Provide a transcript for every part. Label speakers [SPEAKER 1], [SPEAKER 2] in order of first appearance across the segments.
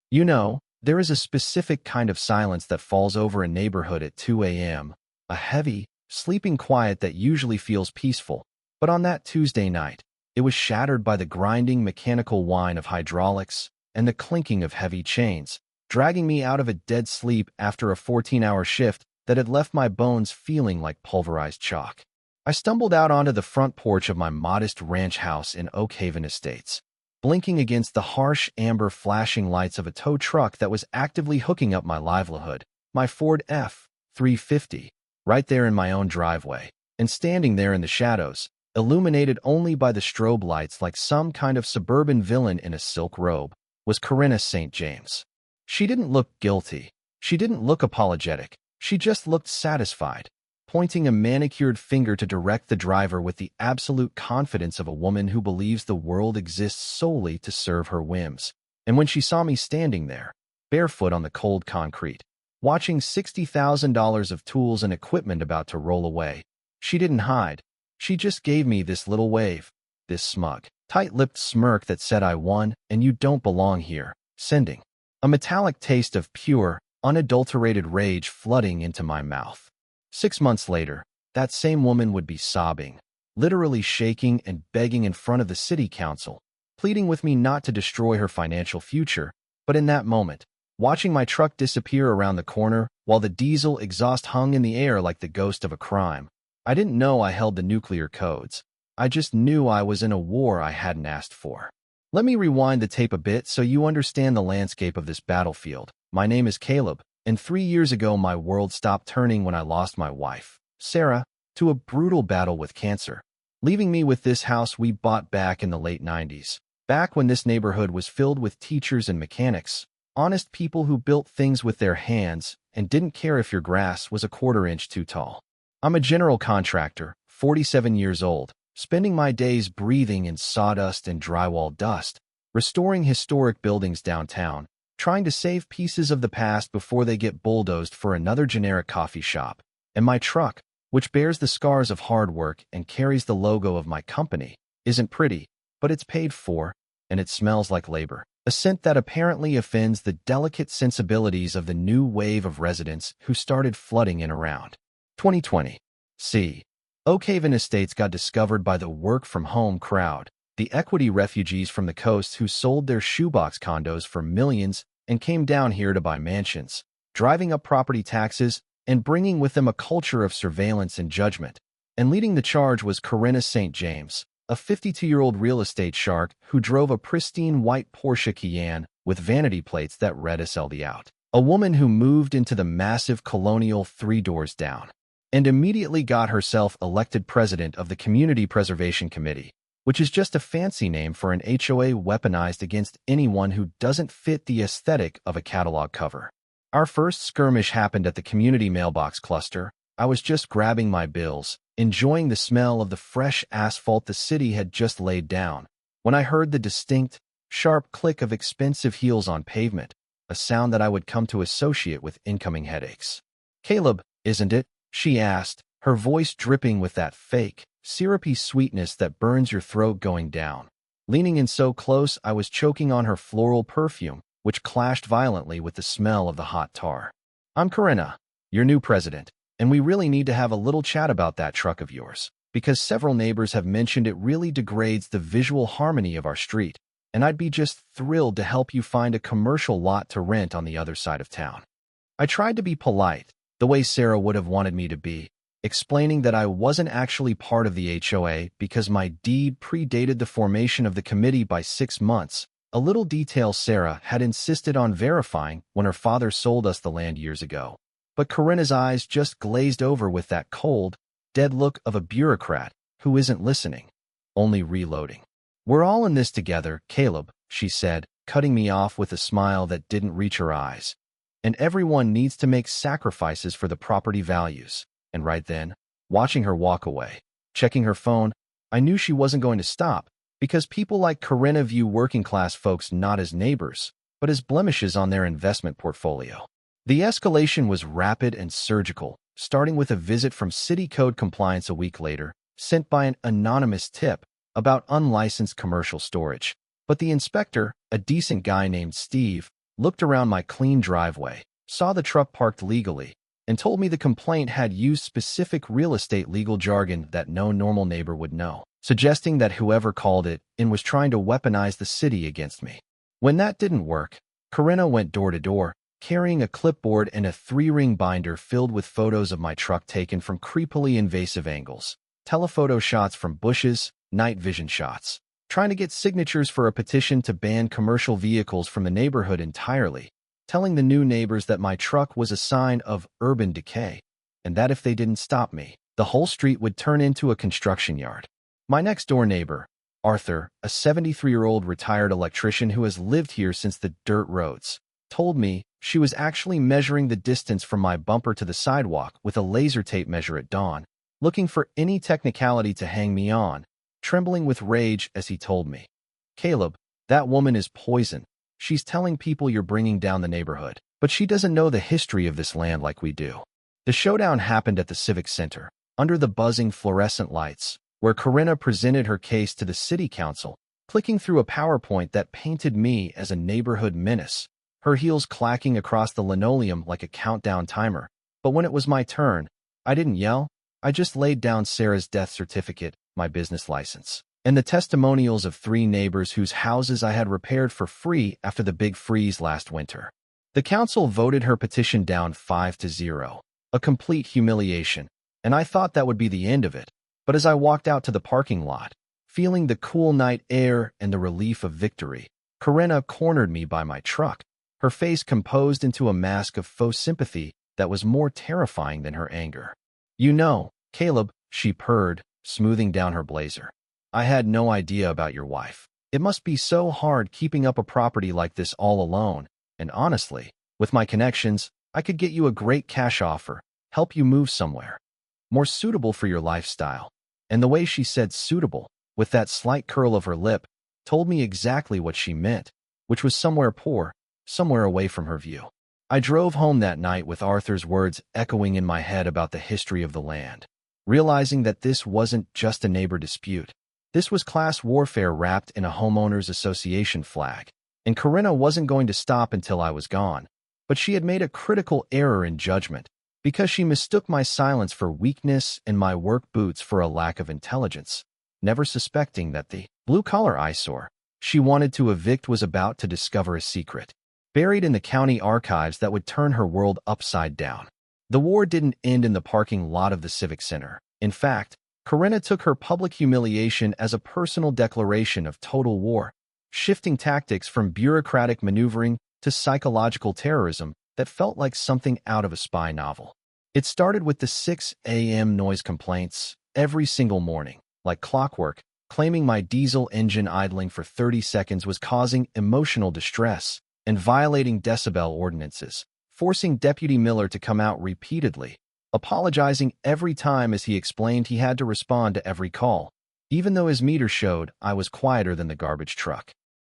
[SPEAKER 1] There is a specific kind of silence that falls over a neighborhood at 2 a.m., a heavy, sleeping quiet that usually feels peaceful. But on that Tuesday night, it was shattered by the grinding mechanical whine of hydraulics and the clinking of heavy chains, dragging me out of a dead sleep after a 14-hour shift that had left my bones feeling like pulverized chalk. I stumbled out onto the front porch of my modest ranch house in Oak Haven Estates, blinking against the harsh amber flashing lights of a tow truck that was actively hooking up my livelihood, my Ford F-350, right there in my own driveway. And standing there in the shadows, illuminated only by the strobe lights like some kind of suburban villain in a silk robe, was Corinna St. James. She didn't look guilty. She didn't look apologetic. She just looked satisfied, pointing a manicured finger to direct the driver with the absolute confidence of a woman who believes the world exists solely to serve her whims. And when she saw me standing there, barefoot on the cold concrete, watching $60,000 of tools and equipment about to roll away, she didn't hide. She just gave me this little wave, this smug, tight-lipped smirk that said I won and you don't belong here, sending a metallic taste of pure, unadulterated rage flooding into my mouth. 6 months later, that same woman would be sobbing, literally shaking and begging in front of the city council, pleading with me not to destroy her financial future. But in that moment, watching my truck disappear around the corner while the diesel exhaust hung in the air like the ghost of a crime, I didn't know I held the nuclear codes. I just knew I was in a war I hadn't asked for. Let me rewind the tape a bit so you understand the landscape of this battlefield. My name is Caleb, and 3 years ago my world stopped turning when I lost my wife, Sarah, to a brutal battle with cancer, leaving me with this house we bought back in the late 90s, back when this neighborhood was filled with teachers and mechanics, honest people who built things with their hands and didn't care if your grass was a quarter-inch too tall. I'm a general contractor, 47 years old, spending my days breathing in sawdust and drywall dust, restoring historic buildings downtown, trying to save pieces of the past before they get bulldozed for another generic coffee shop. And my truck, which bears the scars of hard work and carries the logo of my company, isn't pretty, but it's paid for, and it smells like labor, a scent that apparently offends the delicate sensibilities of the new wave of residents who started flooding in around 2020. Oak Haven Estates got discovered by the work-from-home crowd, the equity refugees from the coast who sold their shoebox condos for millions and came down here to buy mansions, driving up property taxes and bringing with them a culture of surveillance and judgment. And leading the charge was Corinna St. James, a 52-year-old real estate shark who drove a pristine white Porsche Cayenne with vanity plates that read SLD out. A woman who moved into the massive colonial 3 doors down and immediately got herself elected president of the Community Preservation Committee, which is just a fancy name for an HOA weaponized against anyone who doesn't fit the aesthetic of a catalog cover. Our first skirmish happened at the community mailbox cluster. I was just grabbing my bills, enjoying the smell of the fresh asphalt the city had just laid down, when I heard the distinct, sharp click of expensive heels on pavement, a sound that I would come to associate with incoming headaches. "Caleb, isn't it?" she asked, her voice dripping with that fake, syrupy sweetness that burns your throat going down. Leaning in so close, I was choking on her floral perfume, which clashed violently with the smell of the hot tar. "I'm Corinna, your new president, and we really need to have a little chat about that truck of yours, because several neighbors have mentioned it really degrades the visual harmony of our street, and I'd be just thrilled to help you find a commercial lot to rent on the other side of town." I tried to be polite, the way Sarah would have wanted me to be, explaining that I wasn't actually part of the HOA because my deed predated the formation of the committee by 6 months, a little detail Sarah had insisted on verifying when her father sold us the land years ago. But Corinna's eyes just glazed over with that cold, dead look of a bureaucrat who isn't listening, only reloading. "We're all in this together, Caleb," she said, cutting me off with a smile that didn't reach her eyes. "And everyone needs to make sacrifices for the property values." And right then, watching her walk away, checking her phone, I knew she wasn't going to stop, because people like Corinna view working-class folks not as neighbors, but as blemishes on their investment portfolio. The escalation was rapid and surgical, starting with a visit from City Code Compliance a week later, sent by an anonymous tip about unlicensed commercial storage. But the inspector, a decent guy named Steve, looked around my clean driveway, saw the truck parked legally, and told me the complaint had used specific real estate legal jargon that no normal neighbor would know, suggesting that whoever called it in was trying to weaponize the city against me. When that didn't work, Corinna went door to door, carrying a clipboard and a 3-ring binder filled with photos of my truck taken from creepily invasive angles, telephoto shots from bushes, night vision shots, trying to get signatures for a petition to ban commercial vehicles from the neighborhood entirely, telling the new neighbors that my truck was a sign of urban decay, and that if they didn't stop me, the whole street would turn into a construction yard. My next-door neighbor, Arthur, a 73-year-old retired electrician who has lived here since the dirt roads, told me she was actually measuring the distance from my bumper to the sidewalk with a laser tape measure at dawn, looking for any technicality to hang me on, trembling with rage as he told me, "Caleb, that woman is poison. She's telling people you're bringing down the neighborhood, but she doesn't know the history of this land like we do." The showdown happened at the Civic Center, under the buzzing fluorescent lights, where Corinna presented her case to the city council, clicking through a PowerPoint that painted me as a neighborhood menace, her heels clacking across the linoleum like a countdown timer. But when it was my turn, I didn't yell. I just laid down Sarah's death certificate, my business license, and the testimonials of 3 neighbors whose houses I had repaired for free after the big freeze last winter. The council voted her petition down 5-0, a complete humiliation, and I thought that would be the end of it. But as I walked out to the parking lot, feeling the cool night air and the relief of victory, Corinna cornered me by my truck, her face composed into a mask of faux sympathy that was more terrifying than her anger. "You know, Caleb," she purred, smoothing down her blazer, "I had no idea about your wife. It must be so hard keeping up a property like this all alone, and honestly, with my connections, I could get you a great cash offer, help you move somewhere more suitable for your lifestyle." And the way she said suitable, with that slight curl of her lip, told me exactly what she meant, which was somewhere poor, somewhere away from her view. I drove home that night with Arthur's words echoing in my head about the history of the land, realizing that this wasn't just a neighbor dispute. This was class warfare wrapped in a homeowners association flag, and Corinna wasn't going to stop until I was gone. But she had made a critical error in judgment, because she mistook my silence for weakness and my work boots for a lack of intelligence, never suspecting that the blue-collar eyesore she wanted to evict was about to discover a secret, buried in the county archives that would turn her world upside down. The war didn't end in the parking lot of the Civic Center. In fact, Corinna took her public humiliation as a personal declaration of total war, shifting tactics from bureaucratic maneuvering to psychological terrorism that felt like something out of a spy novel. It started with the 6 a.m. noise complaints every single morning, like clockwork, claiming my diesel engine idling for 30 seconds was causing emotional distress and violating decibel ordinances, forcing Deputy Miller to come out repeatedly, apologizing every time as he explained he had to respond to every call, even though his meter showed I was quieter than the garbage truck.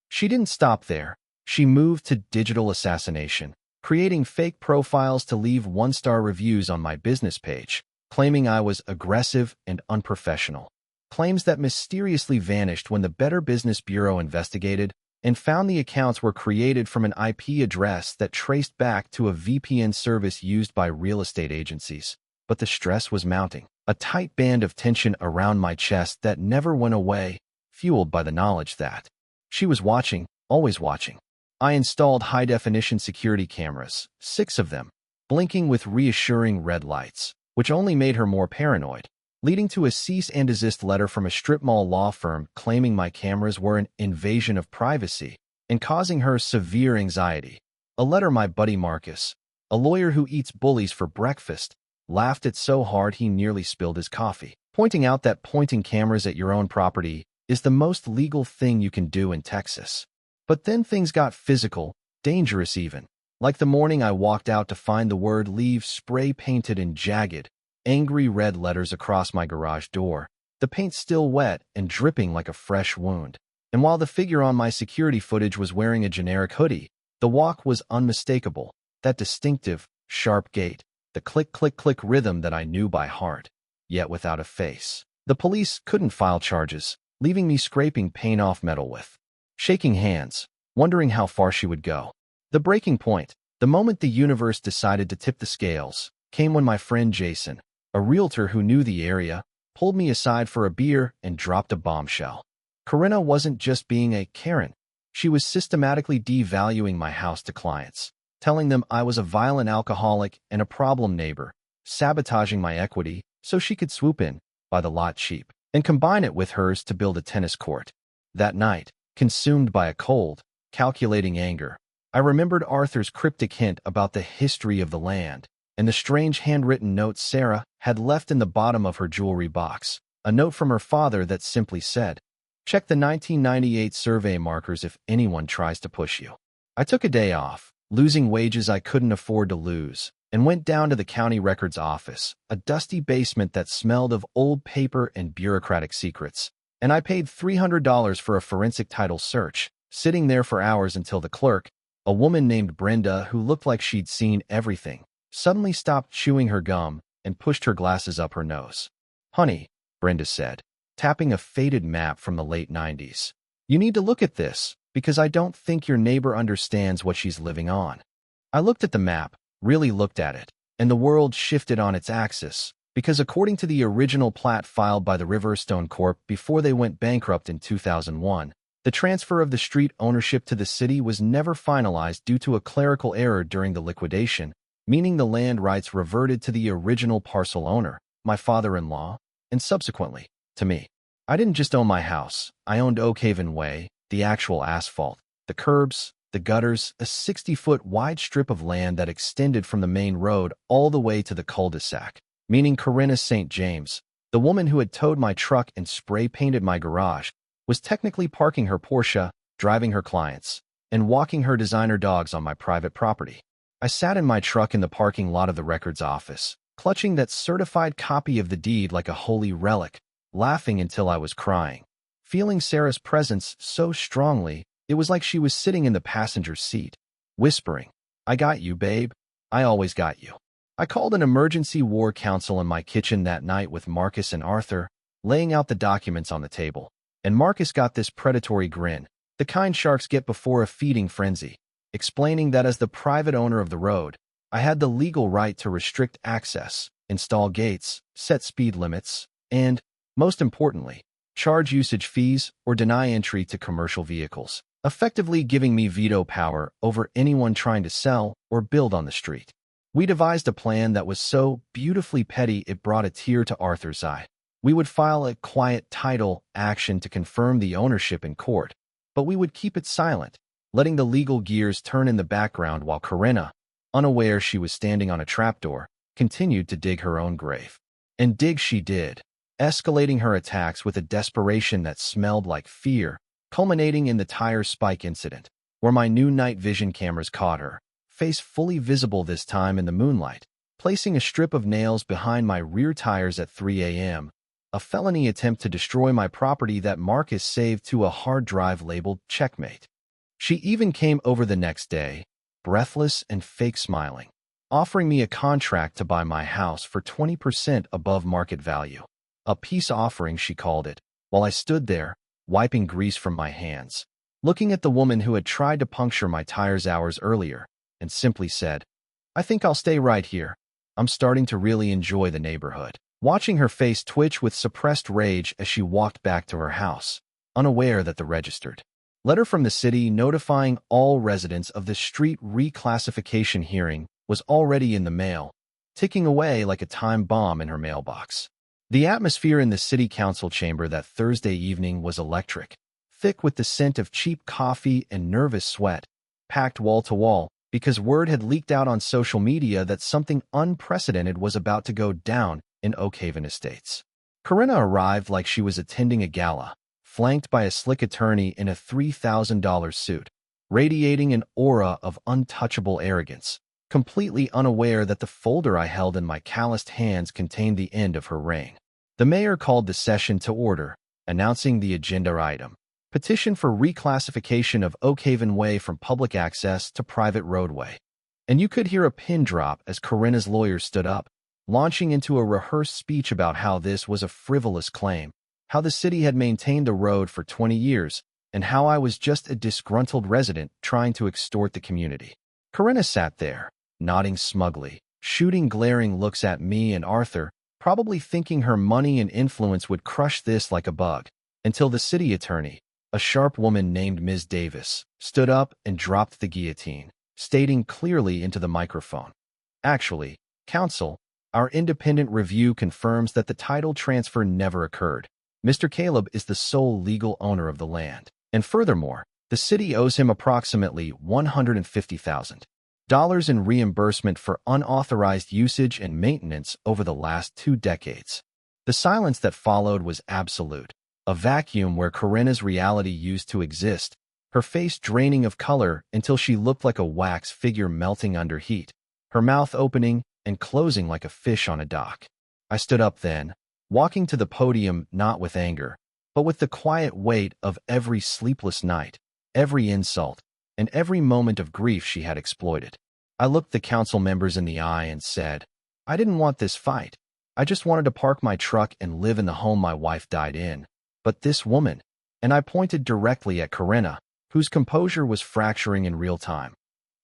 [SPEAKER 1] She didn't stop there. She moved to digital assassination, creating fake profiles to leave 1-star reviews on my business page, claiming I was aggressive and unprofessional. Claims that mysteriously vanished when the Better Business Bureau investigated and found the accounts were created from an IP address that traced back to a VPN service used by real estate agencies. But the stress was mounting, a tight band of tension around my chest that never went away, fueled by the knowledge that she was watching, always watching. I installed high-definition security cameras, 6 of them, blinking with reassuring red lights, which only made her more paranoid, leading to a cease and desist letter from a strip mall law firm claiming my cameras were an invasion of privacy and causing her severe anxiety. A letter my buddy Marcus, a lawyer who eats bullies for breakfast, laughed at so hard he nearly spilled his coffee, pointing out that pointing cameras at your own property is the most legal thing you can do in Texas. But then things got physical, dangerous even. Like the morning I walked out to find the word leave spray-painted in jagged, angry red letters across my garage door, the paint still wet and dripping like a fresh wound. And while the figure on my security footage was wearing a generic hoodie, the walk was unmistakable, that distinctive, sharp gait, the click-click-click rhythm that I knew by heart, yet without a face. The police couldn't file charges, leaving me scraping paint off metal with shaking hands, wondering how far she would go. The breaking point, the moment the universe decided to tip the scales, came when my friend Jason, a realtor who knew the area, pulled me aside for a beer and dropped a bombshell. Corinna wasn't just being a Karen. She was systematically devaluing my house to clients, telling them I was a violent alcoholic and a problem neighbor, sabotaging my equity so she could swoop in, buy the lot cheap, and combine it with hers to build a tennis court. That night, consumed by a cold, calculating anger, I remembered Arthur's cryptic hint about the history of the land and the strange handwritten note Sarah had left in the bottom of her jewelry box, a note from her father that simply said, "Check the 1998 survey markers if anyone tries to push you." I took a day off, losing wages I couldn't afford to lose, and went down to the county records office, a dusty basement that smelled of old paper and bureaucratic secrets. And I paid $300 for a forensic title search, sitting there for hours until the clerk, a woman named Brenda who looked like she'd seen everything, suddenly stopped chewing her gum and pushed her glasses up her nose. "Honey," Brenda said, tapping a faded map from the late 90s. "You need to look at this, because I don't think your neighbor understands what she's living on." I looked at the map, really looked at it, and the world shifted on its axis, because according to the original plat filed by the Riverstone Corp before they went bankrupt in 2001, the transfer of the street ownership to the city was never finalized due to a clerical error during the liquidation, meaning the land rights reverted to the original parcel owner, my father-in-law, and subsequently, to me. I didn't just own my house, I owned Oakhaven Way, the actual asphalt, the curbs, the gutters, a 60-foot wide strip of land that extended from the main road all the way to the cul-de-sac, meaning Corinna St. James, the woman who had towed my truck and spray-painted my garage, was technically parking her Porsche, driving her clients, and walking her designer dogs on my private property. I sat in my truck in the parking lot of the records office, clutching that certified copy of the deed like a holy relic, laughing until I was crying. Feeling Sarah's presence so strongly, it was like she was sitting in the passenger seat, whispering, "I got you, babe. I always got you." I called an emergency war council in my kitchen that night with Marcus and Arthur, laying out the documents on the table. And Marcus got this predatory grin, the kind sharks get before a feeding frenzy, explaining that as the private owner of the road, I had the legal right to restrict access, install gates, set speed limits, and, most importantly, charge usage fees or deny entry to commercial vehicles, effectively giving me veto power over anyone trying to sell or build on the street. We devised a plan that was so beautifully petty it brought a tear to Arthur's eye. We would file a quiet title action to confirm the ownership in court, but we would keep it silent, letting the legal gears turn in the background while Corinna, unaware she was standing on a trapdoor, continued to dig her own grave. And dig she did, escalating her attacks with a desperation that smelled like fear, culminating in the tire spike incident, where my new night vision cameras caught her, face fully visible this time in the moonlight, placing a strip of nails behind my rear tires at 3 a.m., a felony attempt to destroy my property that Marcus saved to a hard drive labeled checkmate. She even came over the next day, breathless and fake smiling, offering me a contract to buy my house for 20% above market value. A peace offering, she called it, while I stood there, wiping grease from my hands, looking at the woman who had tried to puncture my tires hours earlier, and simply said, "I think I'll stay right here. I'm starting to really enjoy the neighborhood." Watching her face twitch with suppressed rage as she walked back to her house, unaware that the registered letter from the city notifying all residents of the street reclassification hearing was already in the mail, ticking away like a time bomb in her mailbox. The atmosphere in the city council chamber that Thursday evening was electric, thick with the scent of cheap coffee and nervous sweat, packed wall to wall, because word had leaked out on social media that something unprecedented was about to go down in Oakhaven Estates. Corinna arrived like she was attending a gala, flanked by a slick attorney in a $3,000 suit, radiating an aura of untouchable arrogance, completely unaware that the folder I held in my calloused hands contained the end of her reign. The mayor called the session to order, announcing the agenda item: petition for reclassification of Oakhaven Way from public access to private roadway. And you could hear a pin drop as Corinna's lawyer stood up, launching into a rehearsed speech about how this was a frivolous claim, how the city had maintained the road for 20 years, and how I was just a disgruntled resident trying to extort the community. Corinna sat there, nodding smugly, shooting glaring looks at me and Arthur, probably thinking her money and influence would crush this like a bug, until the city attorney, a sharp woman named Ms. Davis, stood up and dropped the guillotine, stating clearly into the microphone, "Actually, counsel, our independent review confirms that the title transfer never occurred. Mr. Caleb is the sole legal owner of the land, and furthermore, the city owes him approximately $150,000 in reimbursement for unauthorized usage and maintenance over the last 2 decades." The silence that followed was absolute, a vacuum where Corinna's reality used to exist, her face draining of color until she looked like a wax figure melting under heat, her mouth opening and closing like a fish on a dock. I stood up then, walking to the podium not with anger, but with the quiet weight of every sleepless night, every insult, and every moment of grief she had exploited. I looked the council members in the eye and said, "I didn't want this fight. I just wanted to park my truck and live in the home my wife died in. But this woman," and I pointed directly at Corinna, whose composure was fracturing in real time,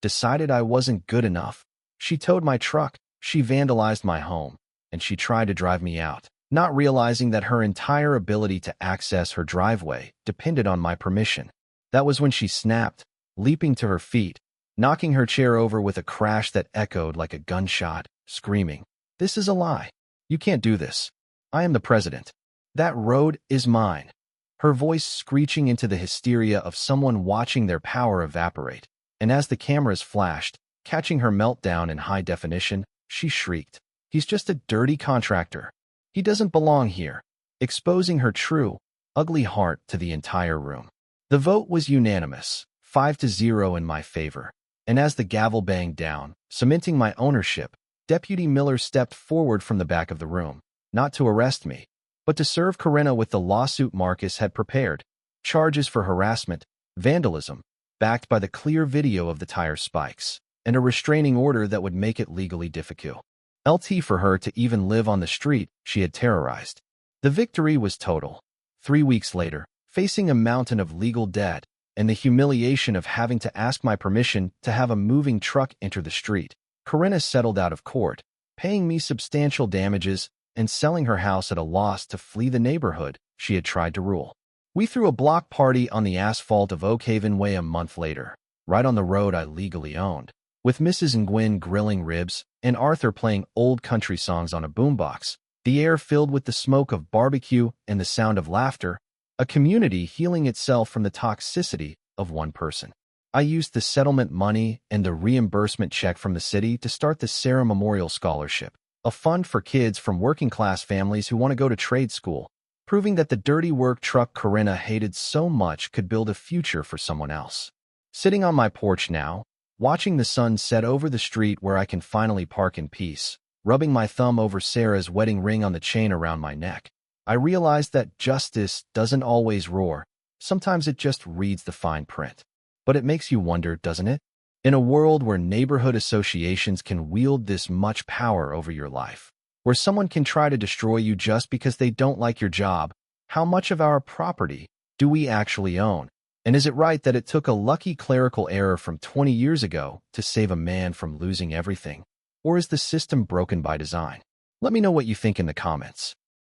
[SPEAKER 1] "decided I wasn't good enough. She towed my truck, she vandalized my home, and she tried to drive me out, not realizing that her entire ability to access her driveway depended on my permission. That was when she snapped, leaping to her feet, knocking her chair over with a crash that echoed like a gunshot, screaming, 'This is a lie. You can't do this. I am the president. That road is mine.' Her voice screeching into the hysteria of someone watching their power evaporate, and as the cameras flashed, catching her meltdown in high definition, she shrieked, 'He's just a dirty contractor. He doesn't belong here,' exposing her true, ugly heart to the entire room. The vote was unanimous, 5-0 in my favor, and as the gavel banged down, cementing my ownership, Deputy Miller stepped forward from the back of the room, not to arrest me, but to serve Corinna with the lawsuit Marcus had prepared, charges for harassment, vandalism, backed by the clear video of the tire spikes, and a restraining order that would make it legally difficult. LT for her to even live on the street she had terrorized. The victory was total. 3 weeks later, facing a mountain of legal debt and the humiliation of having to ask my permission to have a moving truck enter the street, Corinna settled out of court, paying me substantial damages and selling her house at a loss to flee the neighborhood she had tried to rule. We threw a block party on the asphalt of Oakhaven Way a month later, right on the road I legally owned, with Mrs. Nguyen grilling ribs and Arthur playing old country songs on a boombox, the air filled with the smoke of barbecue and the sound of laughter, a community healing itself from the toxicity of one person. I used the settlement money and the reimbursement check from the city to start the Sarah Memorial Scholarship, a fund for kids from working-class families who want to go to trade school, proving that the dirty work truck Corinna hated so much could build a future for someone else. Sitting on my porch now, watching the sun set over the street where I can finally park in peace, rubbing my thumb over Sarah's wedding ring on the chain around my neck, I realized that justice doesn't always roar. Sometimes it just reads the fine print. But it makes you wonder, doesn't it? In a world where neighborhood associations can wield this much power over your life, where someone can try to destroy you just because they don't like your job, how much of our property do we actually own? And is it right that it took a lucky clerical error from 20 years ago to save a man from losing everything? Or is the system broken by design? Let me know what you think in the comments.